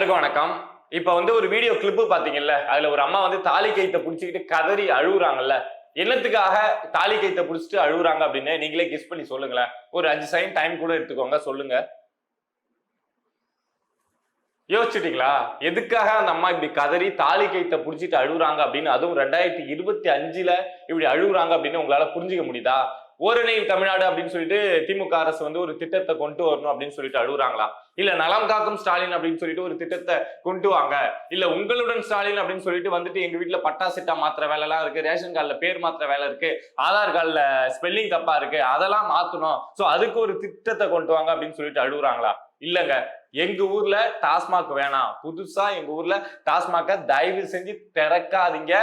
அனைவருக்கும் வணக்கம். இப்ப ஒரு வீடியோ கிளிப்பு பாத்தீங்கல்ல, அதுல ஒரு அம்மா தாலி கயித்தை புடிச்சுக்கிட்டு கதறி அழுகுறாங்கல்ல. என்னத்துக்காக தாலி கயித்தை புடிச்சிட்டு அழுகுறாங்க அப்படின்னு நீங்களே கெஸ் பண்ணி சொல்லுங்களேன். ஒரு 5 செகண்ட் டைம் கூட எடுத்துக்கோங்க, சொல்லுங்க. யோசிச்சுட்டீங்களா? எதுக்காக அந்த அம்மா இப்படி கதறி தாலி கயித்தை புடிச்சிட்டு அழுகுறாங்க அப்படின்னு, அதுவும் 2025ல இப்படி அழுகுறாங்க அப்படின்னு உங்களால புரிஞ்சுக்க முடியுதா? ஓரணியில் தமிழ்நாடு அப்படின்னு சொல்லிட்டு திமுக அரசு ஒரு திட்டத்தை கொண்டு வரணும் அப்படின்னு சொல்லிட்டு அழுகுறாங்களா? இல்ல நலம் காக்கும் ஸ்டாலின் அப்படின்னு சொல்லிட்டு ஒரு திட்டத்தை கொண்டு வாங்க, இல்ல உங்களுடன் ஸ்டாலின் அப்படின்னு சொல்லிட்டு எங்க வீட்டுல பட்டா சிட்டா மாத்திர வேலை எல்லாம் இருக்கு, ரேஷன் கார்டுல பேர் மாத்திர வேலை இருக்கு, ஆதார் கார்டுல ஸ்பெல்லிங் தப்பா இருக்கு, அதெல்லாம் மாத்தணும், சோ அதுக்கு ஒரு திட்டத்தை கொண்டு வாங்க அப்படின்னு சொல்லிட்டு அழுகுறாங்களா? இல்லங்க, எங்க ஊர்ல டாஸ்மாக் வேணாம், புதுசா எங்க ஊர்ல டாஸ்மாக தயவு செஞ்சு திறக்காதீங்க,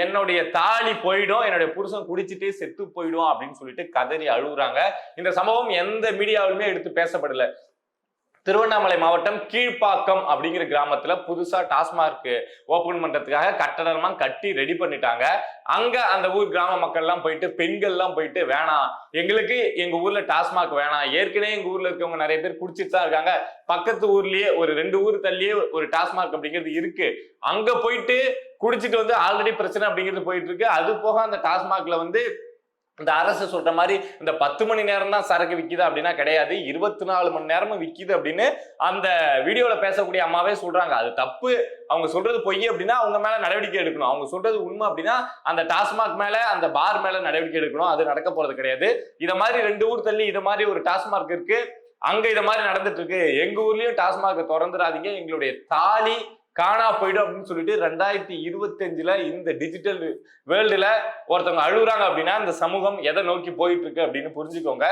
என்னுடைய தாலி போயிடும், என்னுடைய புருஷன் குடிச்சிட்டு செத்து போயிடும் அப்படின்னு சொல்லிட்டு கதறி அழுகுறாங்க. இந்த சம்பவம் எந்த மீடியாவிலுமே எடுத்து பேசப்படல. திருவண்ணாமலை மாவட்டம் கீழ்ப்பாக்கம் அப்படிங்கிற கிராமத்துல புதுசா டாஸ்மாக் ஓபன் பண்றதுக்காக கட்டடமா கட்டி ரெடி பண்ணிட்டாங்க. அங்க அந்த ஊர் கிராம மக்கள் எல்லாம் போயிட்டு, பெண்கள் எல்லாம் போயிட்டு, வேணாம் எங்களுக்கு எங்க ஊர்ல டாஸ்மாக் வேணாம், ஏற்கனவே எங்க ஊர்ல இருக்கவங்க நிறைய பேர் குடிச்சிட்டு தான் இருக்காங்க, பக்கத்து ஊர்லயே ஒரு 2 ஊர் தள்ளியே ஒரு டாஸ்மாக் அப்படிங்கிறது இருக்கு, அங்க போயிட்டு குடிச்சிட்டு ஆல்ரெடி பிரச்சனை அப்படிங்கிறது போயிட்டு இருக்கு. அது போக அந்த டாஸ்மாக்ல இந்த அரசு சொல்ற மாதிரி இந்த 10 மணி நேரம் தான் சரக்கு விக்குது அப்படின்னா கிடையாது, 24 மணி நேரமும் விக்குது அப்படின்னு அந்த வீடியோல பேசக்கூடிய அம்மாவே சொல்றாங்க. அது தப்பு, அவங்க சொல்றது பொய் அப்படின்னா அவங்க மேல நடவடிக்கை எடுக்கணும், அவங்க சொல்றது உண்மை அப்படின்னா அந்த டாஸ்மாக் மேல அந்த பார் மேல நடவடிக்கை எடுக்கணும். அது நடக்க போறது கிடையாது. இத மாதிரி 2 ஊர் தள்ளி இத மாதிரி ஒரு டாஸ்மாக் இருக்கு, அங்க இத மாதிரி நடந்துட்டு இருக்கு, எங்க ஊர்லயும் டாஸ்மாக் திறந்துடாதீங்க, எங்களுடைய தாலி காணா போயிடும் அப்படின்னு சொல்லிட்டு 2025ல இந்த டிஜிட்டல் வேர்ல்டுல ஒருத்தவங்க அழுகுறாங்க அப்படின்னா இந்த சமூகம் எதை நோக்கி போயிட்டு இருக்கு அப்படின்னு புரிஞ்சுக்கோங்க.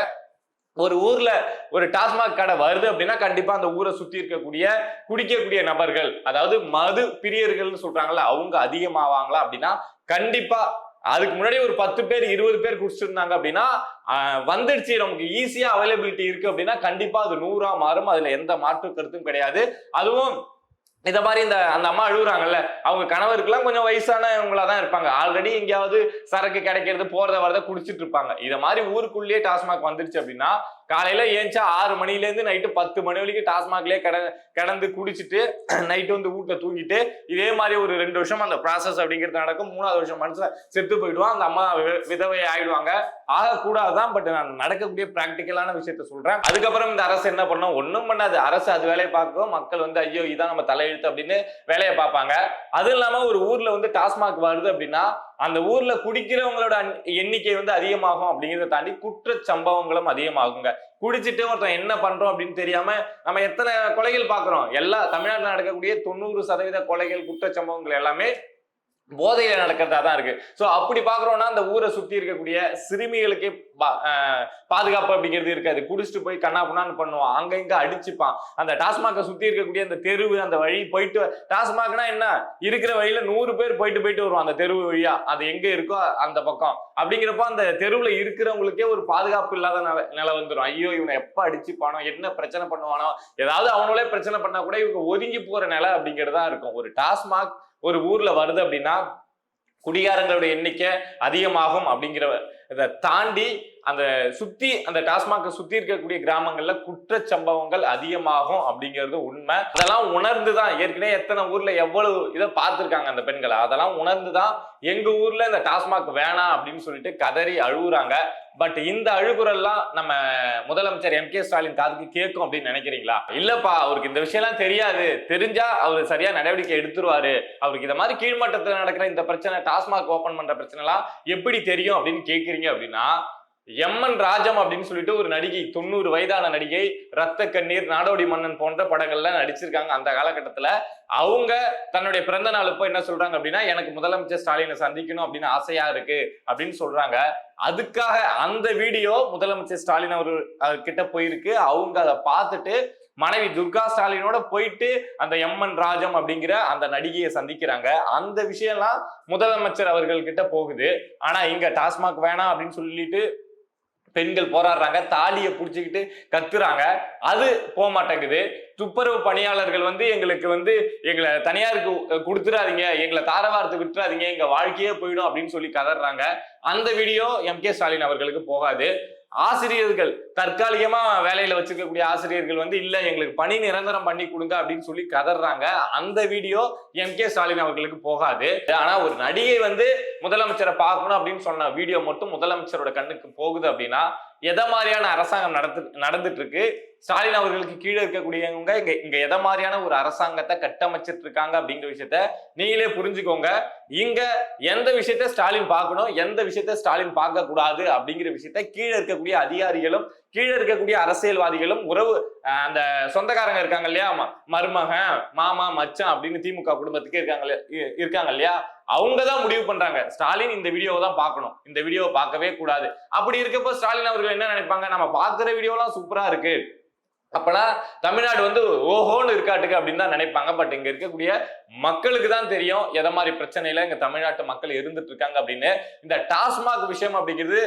ஒரு ஊர்ல ஒரு டாஸ்மாக் கடை வருது அப்படின்னா கண்டிப்பா அந்த ஊரை சுத்தி இருக்கக்கூடிய குடிக்கக்கூடிய நபர்கள், அதாவது மது பிரியர்கள்னு சொல்றாங்கல்ல, அவங்க அதிகமாவாங்களா அப்படின்னா கண்டிப்பா. அதுக்கு முன்னாடி ஒரு 10 பேர் 20 பேர் குடிச்சிருந்தாங்க அப்படின்னா வந்துடுச்சு, நமக்கு ஈஸியா அவைலபிலிட்டி இருக்கு அப்படின்னா கண்டிப்பா அது 100ஆ மாறும், அதுல எந்த மாற்று கருத்தும் கிடையாது. அதுவும் இத மாதிரி அந்த அம்மா அழுகுறாங்கல்ல, அவங்க கணவருக்குலாம் கொஞ்சம் வயசானவங்களா தான் இருப்பாங்க, ஆல்ரெடி எங்கேயாவது சரக்கு கிடைக்கிறது போறத வரத குடிச்சிட்டு இருப்பாங்க. இத மாதிரி ஊருக்குள்ளேயே டாஸ்மாக் வந்துருச்சு அப்படின்னா காலையில ஏஞ்சா 6 மணில இருந்து நைட்டு 10 மணி வரைக்கும் டாஸ்மாக்லயே கடந்து குடிச்சிட்டு நைட்டு வீட்டுல தூங்கிட்டு இதே மாதிரி ஒரு 2 வருஷம் அந்த ப்ராசஸ் அப்படிங்கிறது நடக்கும். 3வது வருஷம் மனுஷன் செத்து போயிடுவான், அந்த அம்மா விதவை ஆயிடுவாங்க. ஆகக்கூடாதுதான், பட் நான் நடக்கக்கூடிய பிராக்டிக்கலான விஷயத்த சொல்றேன். அதுக்கப்புறம் இந்த அரசு என்ன பண்ணும்? ஒன்னும் பண்ணாது, அரசு அது வேலையை பார்க்கும், மக்கள் ஐயோ இதான் நம்ம தலையெழுத்து அப்படின்னு வேலையை பார்ப்பாங்க. அது இல்லாம ஒரு ஊர்ல டாஸ்மாக் வருது அப்படின்னா அந்த ஊர்ல குடிக்கிறவங்களோட எண்ணிக்கை அதிகமாகும் அப்படிங்கிறத தாண்டி குற்ற சம்பவங்களும் அதிகமாகுங்க. குடிச்சிட்டு ஒருத்தன் என்ன பண்றோம் அப்படின்னு தெரியாம நம்ம எத்தனை கொலைகள் பாக்குறோம்? எல்லா தமிழ்நாட்டில் நடக்கக்கூடிய 90% கொலைகள் குற்ற சம்பவங்கள் எல்லாமே போதையில நடக்கிறதா தான் இருக்கு. சோ அப்படி பாக்குறோம்னா அந்த ஊரை சுத்தி இருக்கக்கூடிய சிறுமிகளுக்கே பாதுகாப்பு அப்படிங்கிறது இருக்காது. குடிச்சிட்டு போய் கண்ணா புண்ணான்னு பண்ணுவான், அங்க இங்க அடிச்சுப்பான். அந்த டாஸ்மாக சுத்தி இருக்கக்கூடிய அந்த தெருவு, அந்த வழி போயிட்டு, டாஸ்மாக்னா என்ன, இருக்கிற வழியில 100 பேர் போயிட்டு வருவான் அந்த தெருவு வழியா, அது எங்க இருக்கோ அந்த பக்கம். அப்படிங்கிறப்ப அந்த தெருவுல இருக்கிறவங்களுக்கே ஒரு பாதுகாப்பு இல்லாத நிலை வந்துடும். ஐயோ இவனை எப்ப அடிச்சுப்பானோ, என்ன பிரச்சனை பண்ணுவானோ, ஏதாவது அவனோட பிரச்சனை பண்ணா கூட இவங்க ஒதுங்கி போற நிலை அப்படிங்கிறதா இருக்கும். ஒரு டாஸ்மாக் ஒரு ஊர்ல வருது அப்படின்னா குடிகாரங்களுடைய எண்ணிக்கை அதிகமாகும் அப்படிங்கிற இதை தாண்டி அந்த டாஸ்மாக சுத்தி இருக்கக்கூடிய கிராமங்கள்ல குற்ற சம்பவங்கள் அதிகமாகும் அப்படிங்கிறது உண்மை. அதெல்லாம் உணர்ந்துதான் ஏற்கனவே எத்தனை ஊர்ல எவ்வளவு இதை பார்த்திருக்காங்க அந்த பெண்களை, அதெல்லாம் உணர்ந்துதான் எங்க ஊர்ல இந்த டாஸ்மாக் வேணாம் அப்படின்னு சொல்லிட்டு கதறி அழுகுறாங்க. பட் இந்த அழுகுறெல்லாம் நம்ம முதலமைச்சர் MK ஸ்டாலின் காதுக்கு கேட்கும் அப்படின்னு நினைக்கிறீங்களா? இல்லப்பா, அவருக்கு இந்த விஷயம் எல்லாம் தெரியாது, தெரிஞ்சா அவர் சரியா நடவடிக்கை எடுத்துருவாரு, அவருக்கு இந்த மாதிரி கீழ்மட்டத்தில் நடக்கிற இந்த பிரச்சனை, டாஸ்மாக் ஓபன் பண்ற பிரச்சனை எல்லாம் எப்படி தெரியும் அப்படின்னு கேட்கறீங்க அப்படின்னா, MN ராஜம் அப்படின்னு சொல்லிட்டு ஒரு நடிகை, 90 வயதான நடிகை, ரத்த கண்ணீர், நாடோடி மன்னன் போன்ற படங்கள்ல நடிச்சிருக்காங்க. அந்த காலகட்டத்துல அவங்க தன்னுடைய பிறந்த நாளுப்போ என்ன சொல்றாங்க அப்படின்னா, எனக்கு முதலமைச்சர் ஸ்டாலினை சந்திக்கணும் அப்படின்னு ஆசையா இருக்கு அப்படின்னு சொல்றாங்க. அதுக்காக அந்த வீடியோ முதலமைச்சர் ஸ்டாலின் அவர்கிட்ட போயிருக்கு. அவங்க அதை பார்த்துட்டு மனைவி துர்கா ஸ்டாலினோட போயிட்டு அந்த MN ராஜம் அப்படிங்கிற அந்த நடிகையை சந்திக்கிறாங்க. அந்த விஷயம்லாம் முதலமைச்சர் அவர்கள் கிட்ட போகுது. ஆனா இங்க டாஸ்மாக் வேணாம் அப்படின்னு சொல்லிட்டு பெண்கள் போராடுறாங்க, தாலியை புடிச்சுக்கிட்டு கத்துறாங்க, அது போக மாட்டேங்குது. துப்புரவு பணியாளர்கள் எங்களுக்கு எங்களை தனியாருக்கு கொடுத்துடாதீங்க, எங்களை தாரவாரத்து விட்டுறாதீங்க, எங்க வாழ்க்கையே போயிடும் அப்படின்னு சொல்லி கதறாங்க. அந்த வீடியோ MK ஸ்டாலின் அவர்களுக்கு போகாது. ஆசிரியர்கள் தற்காலிகமா வேலையில வச்சிருக்கக்கூடிய ஆசிரியர்கள் வந்து இல்ல எங்களுக்கு பணி நிரந்தரம் பண்ணி கொடுங்க அப்படின்னு சொல்லி கதறாங்க. அந்த வீடியோ எம்.கே. ஸ்டாலின் அவர்களுக்கு போகாது. ஆனா ஒரு நடிகை வந்து முதலமைச்சரை பார்க்கணும் அப்படின்னு சொன்ன வீடியோ மட்டும் முதலமைச்சரோட கண்ணுக்கு போகுது அப்படின்னா எதை மாதிரியான அரசாங்கம் நடந்துட்டு இருக்கு, ஸ்டாலின் அவர்களுக்கு கீழே இருக்கக்கூடியவங்க இங்க எதை மாதிரியான ஒரு அரசாங்கத்தை கட்டமைச்சிட்டு இருக்காங்க அப்படிங்கிற விஷயத்த நீங்களே புரிஞ்சுக்கோங்க. இங்க எந்த விஷயத்த ஸ்டாலின் பார்க்கணும், எந்த விஷயத்த ஸ்டாலின் பார்க்க கூடாது அப்படிங்கிற விஷயத்த கீழே இருக்கக்கூடிய அதிகாரிகளும் கீழே இருக்கக்கூடிய அரசியல்வாதிகளும் உறவு அந்த சொந்தக்காரங்க இருக்காங்க இல்லையா, மருமகன் மாமா மச்சான் அப்படின்னு திமுக குடும்பத்துக்கு இருக்காங்க இல்லையா, அவங்கதான் முடிவு பண்றாங்க ஸ்டாலின் இந்த வீடியோவை தான் பார்க்கணும், இந்த வீடியோவை பார்க்கவே கூடாது. அப்படி இருக்கப்போ ஸ்டாலின் அவர்கள் என்ன நினைப்பாங்க, நம்ம பார்க்கிற வீடியோலாம் சூப்பரா இருக்கு, அப்பனா தமிழ்நாடு வந்து ஓஹோன்னு இருக்காட்டுக்கு அப்படின்னு தான் நினைப்பாங்க. பட் இங்க இருக்கக்கூடிய மக்களுக்கு தான் தெரியும் எதை மாதிரி பிரச்சனையில இங்க தமிழ்நாட்டு மக்கள் இருந்துட்டு இருக்காங்க அப்படின்னு. இந்த டாஸ்மாக் விஷயம் அப்படிங்கிறது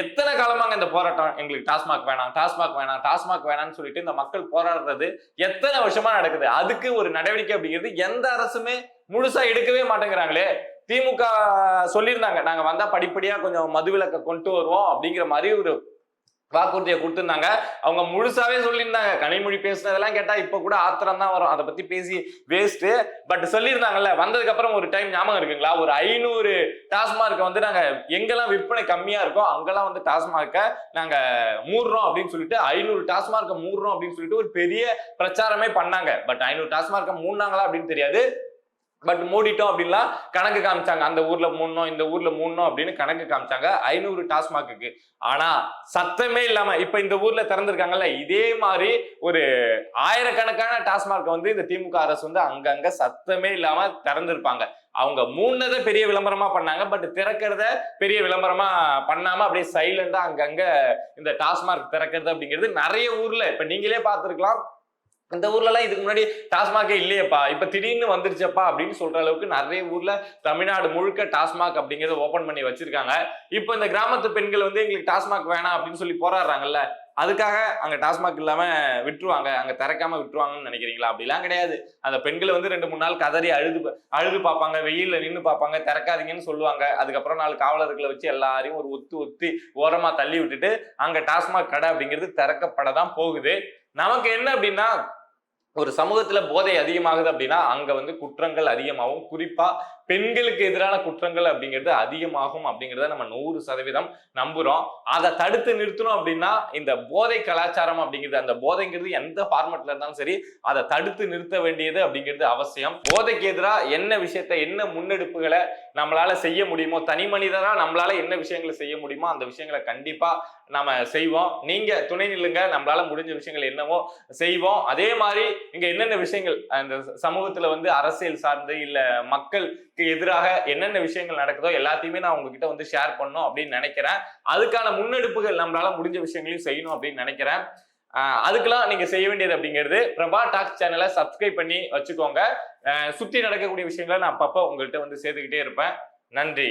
எத்தனை காலமாங்க இந்த போராட்டம், எங்களுக்கு டாஸ்மாக் வேணாம் டாஸ்மாக் வேணாம் டாஸ்மாக் வேணாம்னு சொல்லிட்டு இந்த மக்கள் போராடுறது எத்தனை வருஷமா நடக்குது. அதுக்கு ஒரு நடவடிக்கை அப்படிங்கிறது எந்த அரசுமே முழுசா எடுக்கவே மாட்டேங்கிறாங்களே. திமுக சொல்லியிருந்தாங்க நாங்க வந்தா படிப்படியா கொஞ்சம் மதுவிலக்கை கொண்டு வருவோம் அப்படிங்கிற மாதிரி ஒரு வாக்குறுதியை கொடுத்திருந்தாங்க. அவங்க முழுசாவே சொல்லியிருந்தாங்க. கனிமொழி பேசுனதெல்லாம் கேட்டா இப்ப கூட ஆத்திரம் தான் வரும், அதை பத்தி பேசி வேஸ்ட். பட் சொல்லியிருந்தாங்கல்ல, வந்ததுக்கு அப்புறம் ஒரு டைம் ஞாபகம் இருக்குங்களா, ஒரு 500 டாஸ்மார்க்க வந்து நாங்க எங்கெல்லாம் விற்பனை கம்மியா இருக்கோ அங்கெல்லாம் வந்து டாஸ்மார்க்க நாங்க மூடுறோம் அப்படின்னு சொல்லிட்டு 500 டாஸ்மார்க்க மூடுறோம் அப்படின்னு சொல்லிட்டு ஒரு பெரிய பிரச்சாரமே பண்ணாங்க. பட் 500 டாஸ்மார்க்க மூடினாங்களா அப்படின்னு தெரியாது. பட் மூடிட்டோம் அப்படின்லாம் கணக்கு காமிச்சாங்க. அந்த ஊர்ல மூடணும் இந்த ஊர்ல மூடணும் அப்படின்னு கணக்கு காமிச்சாங்க 500 டாஸ்மாக்கு. ஆனா சத்தமே இல்லாம இப்ப இந்த ஊர்ல திறந்திருக்காங்கல்ல, இதே மாதிரி ஒரு ஆயிரக்கணக்கான டாஸ்மார்க் வந்து இந்த திமுக அரசு வந்து அங்கங்க சத்தமே இல்லாம திறந்திருப்பாங்க. அவங்க மூணதை பெரிய விளம்பரமா பண்ணாங்க. பட் திறக்கிறத பெரிய விளம்பரமா பண்ணாம அப்படியே சைலண்டா அங்கங்க இந்த டாஸ்மார்க் திறக்கிறது அப்படிங்கிறது நிறைய ஊர்ல இப்ப நீங்களே பார்த்திருக்கலாம். இந்த ஊர்ல எல்லாம் இதுக்கு முன்னாடி டாஸ்மாகே இல்லையப்பா, இப்ப திடீர்னு வந்துருச்சப்பா அப்படின்னு சொல்ற அளவுக்கு நிறைய ஊர்ல தமிழ்நாடு முழுக்க டாஸ்மாக் அப்படிங்கறத ஓபன் பண்ணி வச்சிருக்காங்க. இப்ப இந்த கிராமத்து பெண்கள் வந்து எங்களுக்கு டாஸ்மாக் வேணாம் அப்படின்னு சொல்லி போராடுறாங்கல்ல, அதுக்காக அங்க டாஸ்மாக் இல்லாம விட்டுருவாங்க, அங்க திறக்காம விட்டுருவாங்கன்னு நினைக்கிறீங்களா? அப்படிலாம் கிடையாது. அந்த பெண்கள் வந்து 2-3 நாள் கதறி அழுது பார்ப்பாங்க, வெயில்ல நின்று பார்ப்பாங்க, திறக்காதீங்கன்னு சொல்லுவாங்க. அதுக்கப்புறம் 4 காவலர்களை வச்சு எல்லாரையும் ஒரு ஒத்தி ஓரமா தள்ளி விட்டுட்டு அங்க டாஸ்மாக் கடை அப்படிங்கிறது திறக்கப்படதான் போகுது. நமக்கு என்ன அப்படின்னா, ஒரு சமூகத்துல போதை அதிகமாகுது அப்படின்னா அங்க வந்து குற்றங்கள் அதிகமாகும். குறிப்பா பெண்களுக்கு எதிரான குற்றங்கள் அப்படிங்கிறது அதிகமாகும் அப்படிங்கிறத நம்ம 100% நம்புறோம். அதை தடுத்து நிறுத்தணும் அப்படின்னா இந்த போதை கலாச்சாரம் அப்படிங்கிறது, அந்த போதைங்கிறது எந்த ஃபார்மட்ல இருந்தாலும் சரி அதை தடுத்து நிறுத்த வேண்டியது அப்படிங்கிறது அவசியம். போதைக்கு எதிராக என்ன விஷயத்த என்ன முன்னெடுப்புகளை நம்மளால செய்ய முடியுமோ, தனி மனிதரா நம்மளால என்ன விஷயங்களை செய்ய முடியுமோ அந்த விஷயங்களை கண்டிப்பா நாம செய்வோம். நீங்க துணை நில்லுங்க, நம்மளால முடிஞ்ச விஷயங்கள் என்னவோ செய்வோம். அதே மாதிரி இங்க என்னென்ன விஷயங்கள் அந்த சமூகத்துல வந்து அரசியல் சார்ந்து இல்ல மக்களுக்கு எதிராக என்னென்ன விஷயங்கள் நடக்குதோ எல்லாத்தையுமே நான் உங்ககிட்ட வந்து ஷேர் பண்ணணும் அப்படின்னு நினைக்கிறேன். அதுக்கான முன்னெடுப்புகள் நம்மளால முடிஞ்ச விஷயங்களையும் செய்யணும் அப்படின்னு நினைக்கிறேன். அதுக்கெல்லாம் நீங்க செய்ய வேண்டியது அப்படிங்கிறது பிரபா டாக்ஸ் சேனலை சப்ஸ்கிரைப் பண்ணி வச்சுக்கோங்க. சுத்தி நடக்கக்கூடிய விஷயங்களை நான் அப்பப்போ உங்கள்கிட்ட வந்து சேர்த்துக்கிட்டே இருப்பேன். நன்றி.